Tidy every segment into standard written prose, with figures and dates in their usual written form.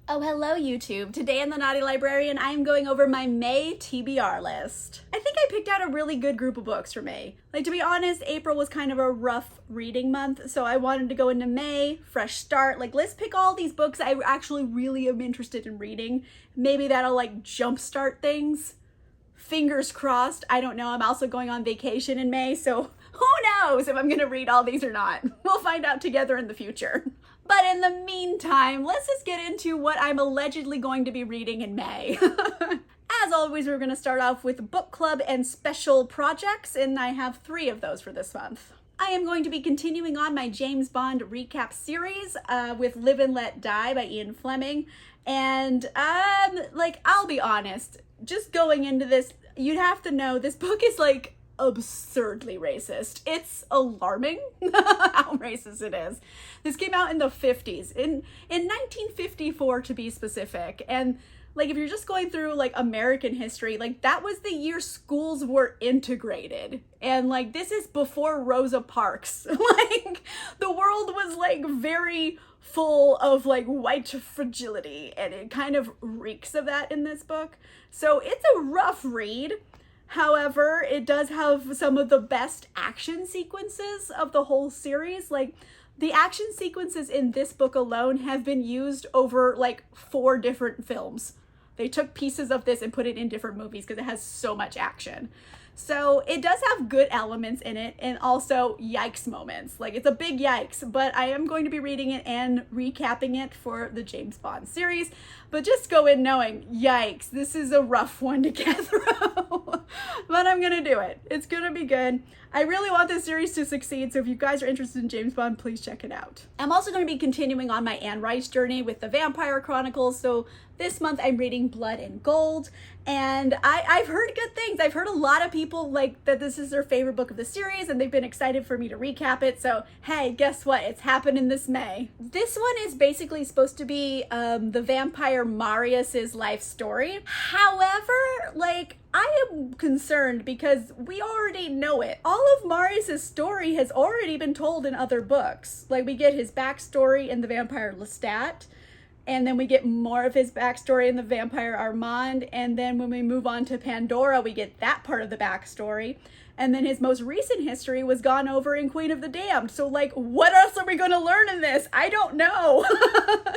Oh, hello YouTube. Today in the Naughty Librarian, I am going over my May TBR list. I think I picked out a really good group of books for May. Like, to be honest, April was kind of a rough reading month, so I wanted to go into May, fresh start. Like, let's pick all these books I actually really am interested in reading. Maybe that'll like jumpstart things. Fingers crossed. I don't know. I'm also going on vacation in May, so who knows if I'm gonna read all these or not. We'll find out together in the future. But in the meantime, let's just get into what I'm allegedly going to be reading in May. As always, we're going to start off with book club and special projects, and I have 3 of those for this month. I am going to be continuing on my James Bond recap series with Live and Let Die by Ian Fleming. And I'll be honest, just going into this, you'd have to know this book is like absurdly racist. It's alarming how racist it is. This came out in the 50s, in 1954 to be specific, and like if you're just going through like American history, like that was the year schools were integrated, and like this is before Rosa Parks. Like the world was like very full of like white fragility, and it kind of reeks of that in this book. So it's a rough read. However, it does have some of the best action sequences of the whole series. Like, the action sequences in this book alone have been used over like 4 different films. They took pieces of this and put it in different movies because it has so much action. So it does have good elements in it, and also yikes moments. Like, it's a big yikes, but I am going to be reading it and recapping it for the James Bond series. But just go in knowing, yikes, this is a rough one to get through. But I'm gonna do it. It's gonna be good. I really want this series to succeed, so if you guys are interested in James Bond, please check it out. I'm also going to be continuing on my Anne Rice journey with the Vampire Chronicles, so this month I'm reading Blood and Gold, and I've heard good things. I've heard a lot of people like that this is their favorite book of the series, and they've been excited for me to recap it, so hey, guess what? It's happening this May. This one is basically supposed to be the vampire Marius's life story. However, like, I am concerned because we already know it. All of Marius's story has already been told in other books. Like, we get his backstory in The Vampire Lestat, and then we get more of his backstory in The Vampire Armand, and then when we move on to Pandora, we get that part of the backstory. And then his most recent history was gone over in Queen of the Damned. So like, what else are we going to learn in this? I don't know.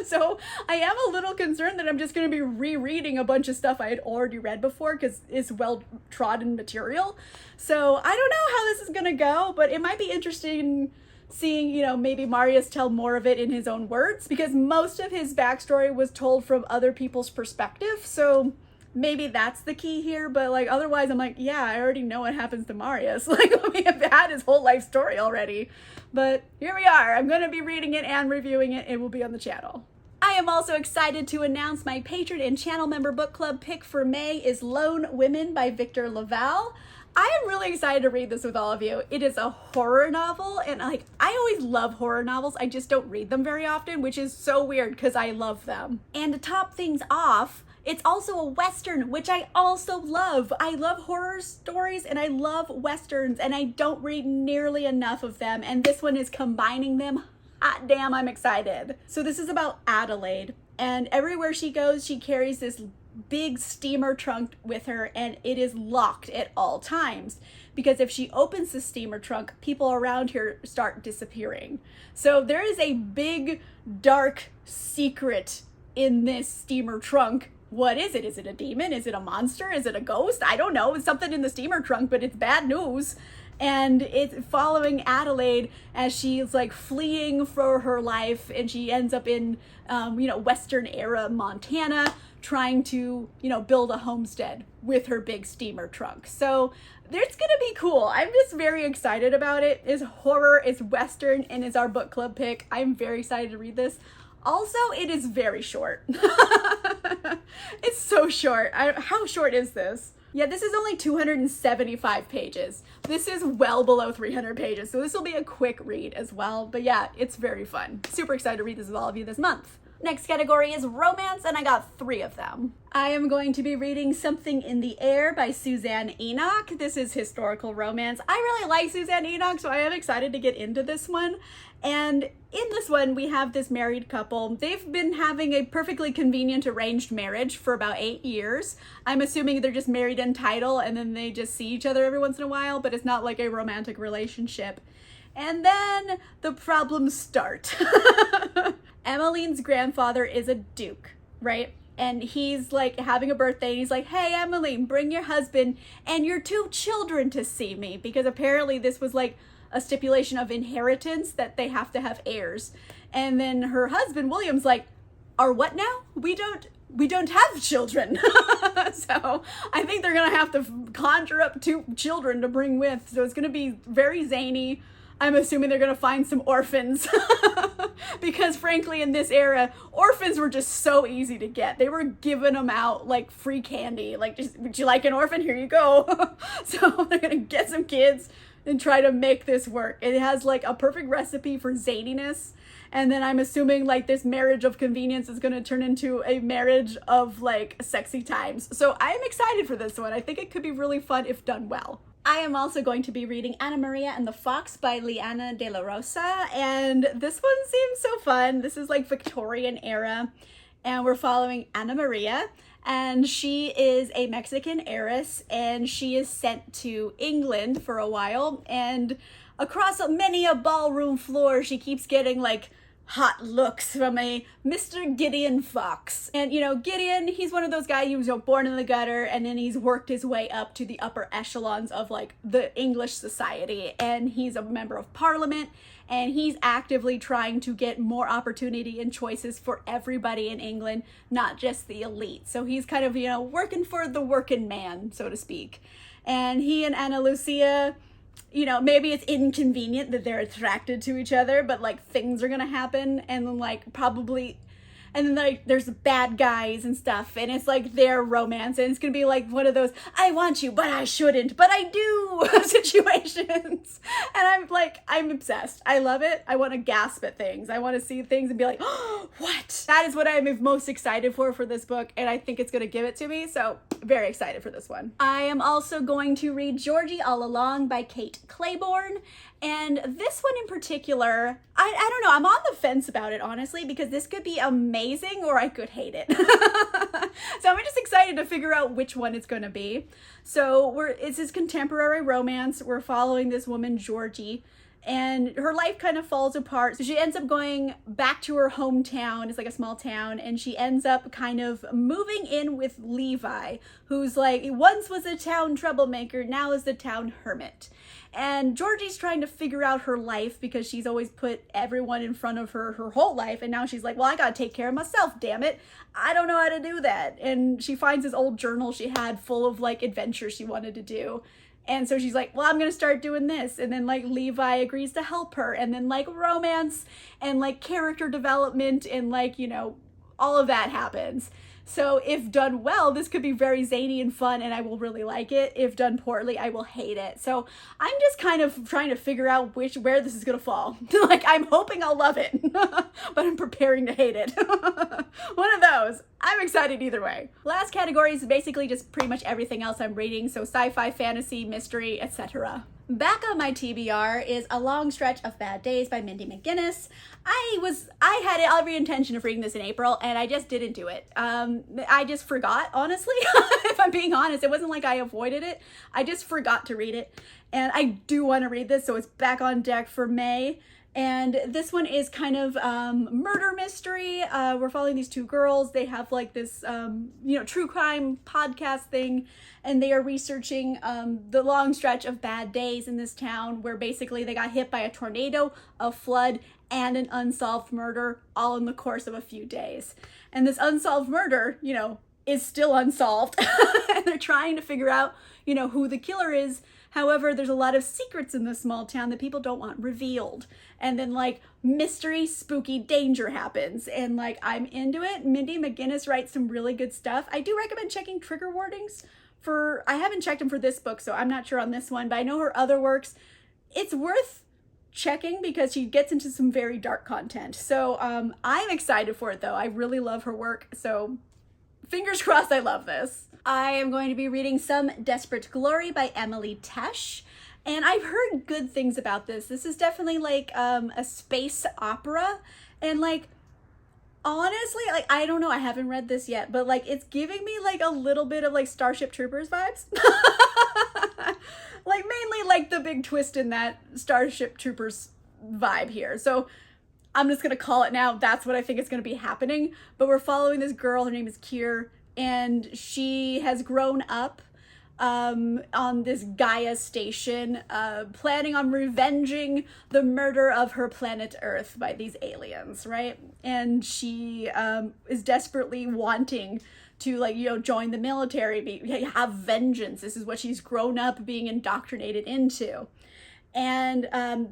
So I am a little concerned that I'm just going to be rereading a bunch of stuff I had already read before because it's well-trodden material. So I don't know how this is going to go, but it might be interesting seeing, you know, maybe Marius tell more of it in his own words, because most of his backstory was told from other people's perspective. So maybe that's the key here, but like otherwise I'm like, yeah, I already know what happens to Marius. Like, we have had his whole life story already. But here we are. I'm going to be reading it and reviewing it. It will be on the channel. I am also excited to announce my patron and channel member book club pick for May is Lone Women by Victor Laval. I am really excited to read this with all of you. It is a horror novel, and like, I always love horror novels. I just don't read them very often, which is so weird because I love them. And to top things off, it's also a Western, which I also love. I love horror stories and I love Westerns, and I don't read nearly enough of them, and this one is combining them. Hot damn, I'm excited. So this is about Adelaide, and everywhere she goes, she carries this big steamer trunk with her, and it is locked at all times because if she opens the steamer trunk, people around here start disappearing. So there is a big dark secret in this steamer trunk. What is it? Is it a demon? Is it a monster? Is it a ghost? I don't know. It's something in the steamer trunk, but it's bad news. And it's following Adelaide as she's like fleeing for her life, and she ends up in, Western era Montana, trying to, build a homestead with her big steamer trunk. So it's gonna be cool. I'm just very excited about it. It's horror, it's Western, and it's our book club pick. I'm very excited to read this. Also, it is very short. It's so short. How short is this? Yeah, this is only 275 pages. This is well below 300 pages, so this will be a quick read as well. But yeah, it's very fun. Super excited to read this with all of you this month. Next category is romance, and I got 3 of them. I am going to be reading Something in the Air by Suzanne Enoch. This is historical romance. I really like Suzanne Enoch, so I am excited to get into this one. And in this one, we have this married couple. They've been having a perfectly convenient arranged marriage for about 8 years. I'm assuming they're just married in title, and then they just see each other every once in a while, but it's not like a romantic relationship. And then the problems start. Emmeline's grandfather is a duke, right? And he's like having a birthday, and he's like, hey, Emmeline, bring your husband and your 2 children to see me, because apparently this was like a stipulation of inheritance that they have to have heirs. And then her husband, William's like, are what now? We don't have children. So I think they're gonna have to conjure up 2 children to bring with. So it's gonna be very zany. I'm assuming they're going to find some orphans because frankly, in this era, orphans were just so easy to get. They were giving them out like free candy. Like, just, would you like an orphan? Here you go. So they're going to get some kids and try to make this work. It has like a perfect recipe for zaniness. And then I'm assuming like this marriage of convenience is going to turn into a marriage of like sexy times. So I am excited for this one. I think it could be really fun if done well. I am also going to be reading Anna Maria and the Fox by Liana de la Rosa, and this one seems so fun. This is like Victorian era, and we're following Anna Maria, and she is a Mexican heiress, and she is sent to England for a while, and across many a ballroom floor, she keeps getting like hot looks from a Mr. Gideon Fox. And you know, Gideon, he's one of those guys who was born in the gutter, and then he's worked his way up to the upper echelons of like the English society, and he's a member of parliament, and he's actively trying to get more opportunity and choices for everybody in England, not just the elite. So he's kind of, you know, working for the working man, so to speak. And he and Ana Lucia, you know, maybe it's inconvenient that they're attracted to each other, but like things are gonna happen, and then like probably, and then like there's bad guys and stuff, and it's like their romance, and it's gonna be like one of those I want you but I shouldn't but I do situations. And I'm obsessed. I love it. I want to gasp at things. I want to see things and be like, oh, what? That is what I'm most excited for this book, and I think it's gonna give it to me, so very excited for this one. I am also going to read Georgie All Along by Kate Claiborne, and this one in particular, I don't know, I'm on the fence about it, honestly, because this could be amazing or I could hate it. So I'm just excited to figure out which one it's going to be. So it's this contemporary romance. We're following this woman, Georgie, and her life kind of falls apart. So she ends up going back to her hometown. It's like a small town, and she ends up kind of moving in with Levi, who's like, once was a town troublemaker, now is the town hermit. And Georgie's trying to figure out her life because she's always put everyone in front of her whole life, and now she's like, well, I gotta take care of myself, damn it. I don't know how to do that. And she finds this old journal she had full of like adventures she wanted to do. And so she's like, well, I'm going to start doing this. And then like Levi agrees to help her. And then like romance and like character development and like, you know, all of that happens. So if done well, this could be very zany and fun, and I will really like it. If done poorly, I will hate it. So I'm just kind of trying to figure out where this is going to fall. Like, I'm hoping I'll love it, but I'm preparing to hate it. One of those. I'm excited either way. Last category is basically just pretty much everything else I'm reading. So sci-fi, fantasy, mystery, etc. Back on my TBR is A Long Stretch of Bad Days by Mindy McGinnis. I had every intention of reading this in April, and I just didn't do it. I just forgot, honestly. If I'm being honest, it wasn't like I avoided it. I just forgot to read it, and I do want to read this, so it's back on deck for May. And this one is kind of murder mystery. We're following these 2 girls. They have like this, true crime podcast thing, and they are researching the long stretch of bad days in this town where basically they got hit by a tornado, a flood, and an unsolved murder all in the course of a few days. And this unsolved murder, is still unsolved. And they're trying to figure out, who the killer is. However, there's a lot of secrets in this small town that people don't want revealed. And then like mystery, spooky danger happens. And like, I'm into it. Mindy McGinnis writes some really good stuff. I do recommend checking trigger warnings I haven't checked them for this book, so I'm not sure on this one, but I know her other works. It's worth checking because she gets into some very dark content. So I'm excited for it though. I really love her work. So fingers crossed I love this. I am going to be reading Some Desperate Glory by Emily Tesh. And I've heard good things about this. This is definitely like a space opera. And like, honestly, like, I don't know, I haven't read this yet, but like, it's giving me like a little bit of like Starship Troopers vibes. Like mainly like the big twist in that Starship Troopers vibe here. So I'm just gonna call it now. That's what I think is gonna be happening. But we're following this girl, her name is Kier, and she has grown up on this Gaia station, planning on revenging the murder of her planet Earth by these aliens, right? And she is desperately wanting to, like, you know, join the military, have vengeance. This is what she's grown up being indoctrinated into. And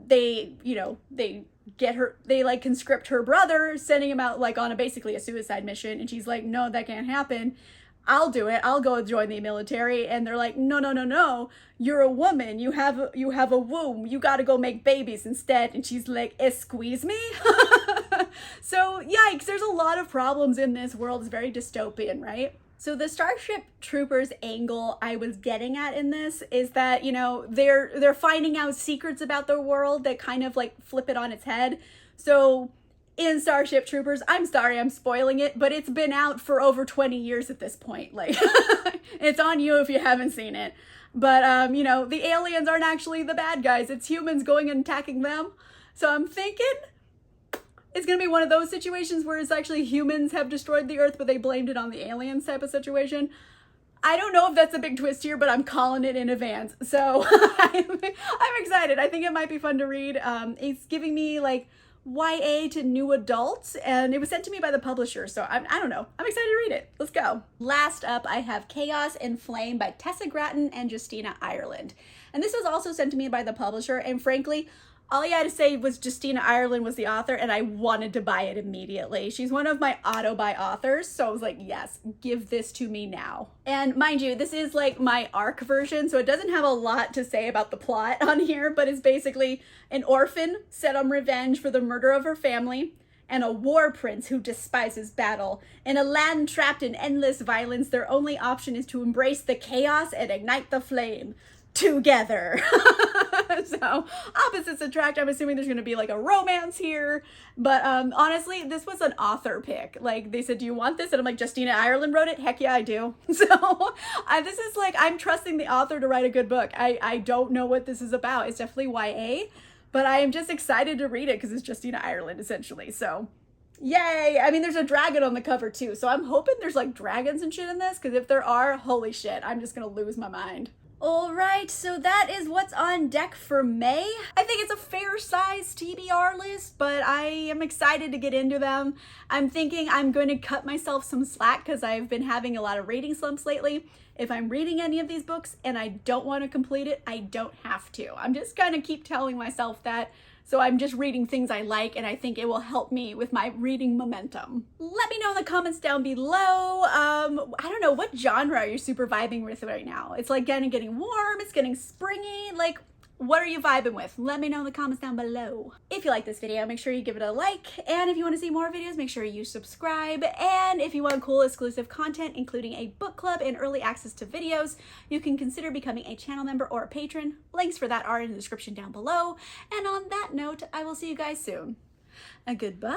they, you know, they get her, they like conscript her brother, sending him out like on basically a suicide mission. And she's like, no, that can't happen. I'll do it. I'll go join the military. And they're like, no, no, no, no. You're a woman. You have a womb. You got to go make babies instead. And she's like, squeeze me. So yikes, there's a lot of problems in this world. It's very dystopian, right? So the Starship Troopers angle I was getting at in this is that, you know, they're finding out secrets about the world that kind of like flip it on its head. So in Starship Troopers, I'm sorry I'm spoiling it, but it's been out for over 20 years at this point. Like, it's on you if you haven't seen it. But, you know, the aliens aren't actually the bad guys. It's humans going and attacking them. So I'm thinking it's going to be one of those situations where it's actually humans have destroyed the Earth, but they blamed it on the aliens type of situation. I don't know if that's a big twist here, but I'm calling it in advance. So I'm excited. I think it might be fun to read. It's giving me like YA to new adults, and it was sent to me by the publisher, so I don't know. I'm excited to read it. Let's go. Last up, I have Chaos and Flame by Tessa Gratton and Justina Ireland. And this was also sent to me by the publisher, and frankly, all you had to say was Justina Ireland was the author, and I wanted to buy it immediately. She's one of my auto-buy authors, so I was like, yes, give this to me now. And mind you, this is like my ARC version, so it doesn't have a lot to say about the plot on here, but it's basically an orphan set on revenge for the murder of her family, and a war prince who despises battle. In a land trapped in endless violence, their only option is to embrace the chaos and ignite the flame together. So opposites attract. I'm assuming there's going to be like a romance here, but honestly, this was an author pick. Like, they said, do you want this? And I'm like, Justina Ireland wrote it? Heck yeah, I do. So this is like, I'm trusting the author to write a good book. I don't know what this is about. It's definitely YA, but I am just excited to read it because it's Justina Ireland essentially. So yay. I mean, there's a dragon on the cover too, so I'm hoping there's like dragons and shit in this, because if there are, holy shit, I'm just gonna lose my mind. All right, so that is what's on deck for May. I think it's a fair-sized TBR list, but I am excited to get into them. I'm thinking I'm going to cut myself some slack because I've been having a lot of reading slumps lately. If I'm reading any of these books and I don't want to complete it, I don't have to. I'm just going to keep telling myself that. So I'm just reading things I like, and I think it will help me with my reading momentum. Let me know in the comments down below. I don't know, what genre are you super vibing with right now? It's like getting warm, it's getting springy. Like, what are you vibing with? Let me know in the comments down below. If you like this video, make sure you give it a like. And if you want to see more videos, make sure you subscribe. And if you want cool exclusive content, including a book club and early access to videos, you can consider becoming a channel member or a patron. Links for that are in the description down below. And on that note, I will see you guys soon. Goodbye.